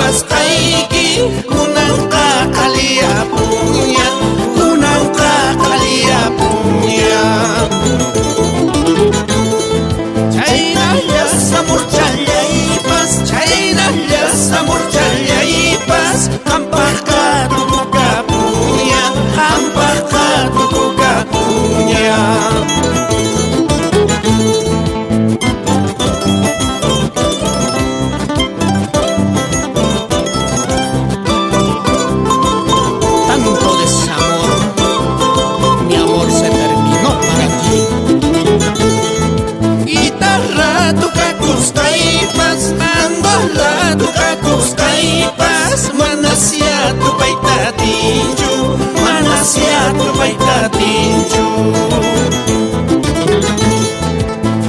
wasqayki kunanqa qhaliyapuña, kunanqa qhaliyapuña. Chaynalla samurchallaypas, chaynalla samurchallaypas, qampaqqa tukukapuña, qampaqqa tukukapuña. Tinchu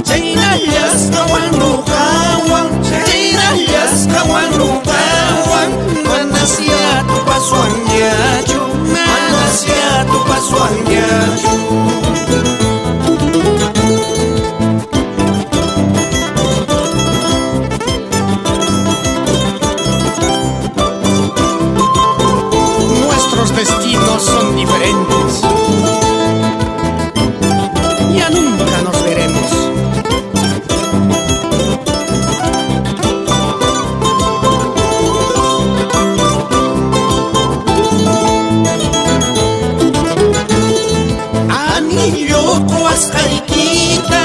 chaynallas kawanuqawan, chaynallas kawanuqawan, manasya tupaswanllachu, manasya tupaswanllachu. Nuestros destinos son diferentes. Ya nunca nos veremos. Anillo wasqaykita,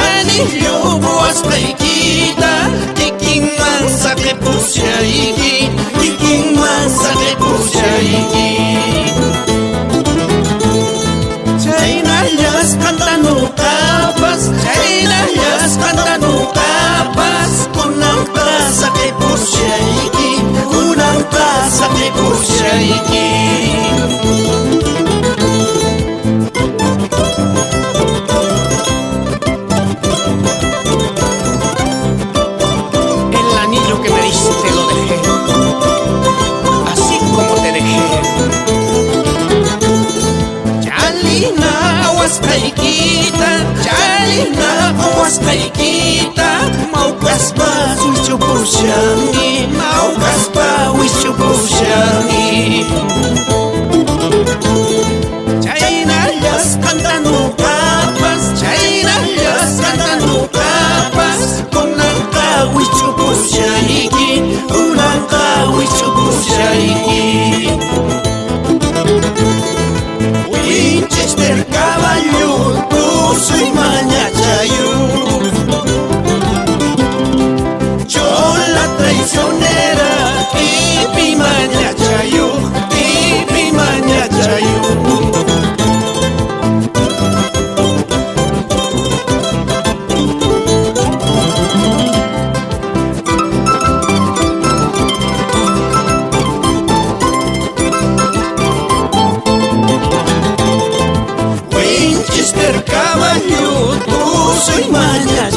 anillo wasqaykita, kikinman saqipusayki, kikinman saqipusayki. Chaynallas kantanuqapas, chaynallas kantanuqapas, kunanqa saqipusayki, kunanqa saqipusayki. El anillo que me diste lo dejé, así como te dejé. Chalina wasqaykita, chalina wasqaykita, mawkaspa wichupushanki, mawkaspa wichupushanki. Chaynallas kantanuqapas, chaynallas kantanuqapas, kunanqa wichupusayki, kunanqa wichupusayki. Winchester caballo, tú soy mañachayo. Yo la traicionera, y mi mañachayo, y mi mañachayo. Winchester caballo, tú soy mañana.